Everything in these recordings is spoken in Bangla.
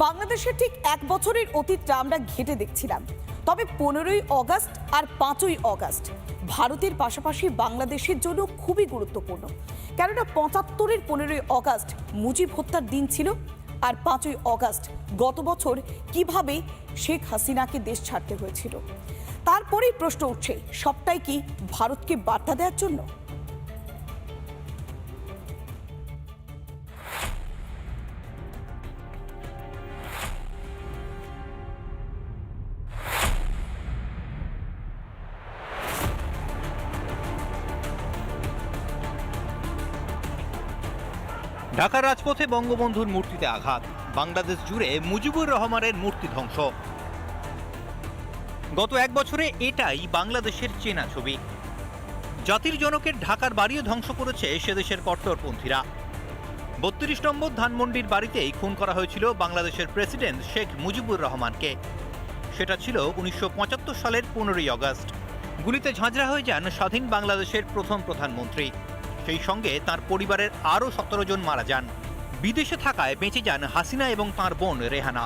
বাংলাদেশের ঠিক এক বছরের অতীতটা আমরা ঘেঁটে দেখছিলাম। তবে 15ই অগাস্ট আর 5ই অগাস্ট ভারতের পাশাপাশি বাংলাদেশের জন্য খুবই গুরুত্বপূর্ণ। কেননা 75-এর 15ই অগাস্ট মুজিব হত্যার দিন ছিল, আর 5ই অগাস্ট গত বছর কিভাবে শেখ হাসিনাকে দেশ ছাড়তে হয়েছিল। তারপরেই প্রশ্ন উঠছে, সবটাই কি ভারতকে বার্তা দেওয়ার জন্য? ঢাকার রাজপথে বঙ্গবন্ধুর মূর্তিতে আঘাত, বাংলাদেশ জুড়ে মুজিবুর রহমানের মূর্তি ধ্বংস। গত এক বছরে এটাই বাংলাদেশের চেনা ছবি। জাতির জনকের ঢাকার বাড়িও ধ্বংস করেছে সেদেশের কট্টরপন্থীরা। 32 নম্বর ধানমন্ডির বাড়িতেই খুন করা হয়েছিল বাংলাদেশের প্রেসিডেন্ট শেখ মুজিবুর রহমানকে। সেটা ছিল 1975 সালের 15ই অগাস্ট। গুলিতে ঝাঁঝরা হয়ে যান স্বাধীন বাংলাদেশের প্রথম প্রধানমন্ত্রী। সেই সঙ্গে তার পরিবারের আরও 17 জন মারা যান। বিদেশে থাকায় বেঁচে যান হাসিনা এবং তাঁর বোন রেহানা।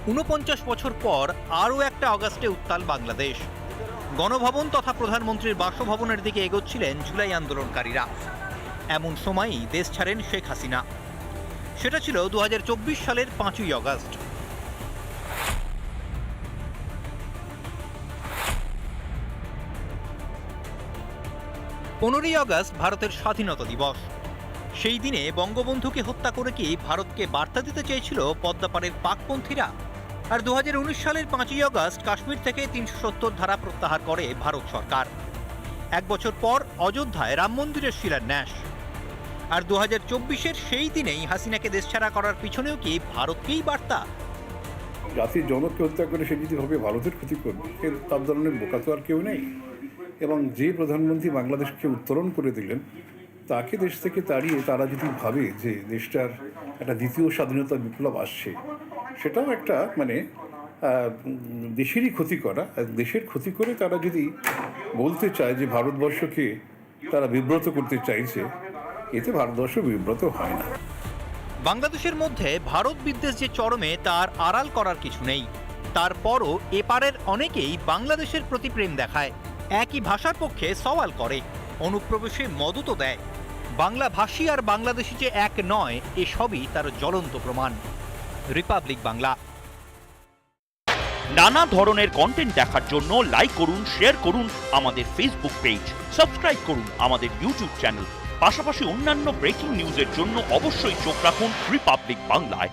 49 বছর পর আরও একটা অগাস্টে উত্তাল বাংলাদেশ। গণভবন তথা প্রধানমন্ত্রীর বাসভবনের দিকে এগোচ্ছিলেন জুলাই আন্দোলনকারীরা। এমন সময়ই দেশ ছাড়েন শেখ হাসিনা। সেটা ছিল 2024 সালের 5ই অগাস্ট। পনেরোই অগাস্ট ভারতের স্বাধীনতা দিবস। সেই দিনে বঙ্গবন্ধুকে হত্যা করে কি ভারতকে বার্তা দিতে চেয়েছিল পদ্মাপাড়ের পাকপন্থীরা? আর 2019 সালের 5ই অগাস্ট কাশ্মীর থেকে 370 ধারা প্রত্যাহার করে ভারত সরকার। এক বছর পর অযোধ্যায় রাম মন্দিরের শিলান্যাস। আর 2024-এর সেই দিনেই হাসিনাকে দেশছাড়া করার পিছনেও কি ভারতকেই বার্তা? জাতির জনককে হত্যা করে সে যদি ভাবে ভারতের ক্ষতি করবে, তার ধরনের বোকা তো আর কেউ নেই। এবং যে প্রধানমন্ত্রী বাংলাদেশকে উত্তরণ করে দিলেন, তাকে দেশ থেকে তাড়িয়ে তারা যদি ভাবে যে দেশটার একটা দ্বিতীয় স্বাধীনতা বিপ্লব আসছে, সেটাও একটা দেশেরই ক্ষতি করা। দেশের ক্ষতি করে তারা যদি বলতে চায় যে ভারতবর্ষকে তারা বিব্রত করতে চাইছে, এতে ভারতবর্ষ বিব্রত হয় না। বাংলাদেশের মধ্যে ভারত বিদ্বেষ যে চরমে, তার আড়াল করার কিছু নেই। তারপরও এপারের অনেকেই বাংলাদেশের প্রতি প্রেম দেখায়, একই ভাষার পক্ষে সওয়াল করে, অনুপ্রবেশে মদতও দেয়। বাংলা ভাষী আর বাংলাদেশি যে এক নয়, এসবই তার জ্বলন্ত প্রমাণ। রিপাবলিক বাংলা। নানা ধরনের কন্টেন্ট দেখার জন্য লাইক করুন, শেয়ার করুন আমাদের ফেসবুক পেজ, সাবস্ক্রাইব করুন আমাদের ইউটিউব চ্যানেল। পাশাপাশি অন্যান্য ব্রেকিং নিউজের জন্য অবশ্যই চোখ রাখুন রিপাবলিক বাংলায়।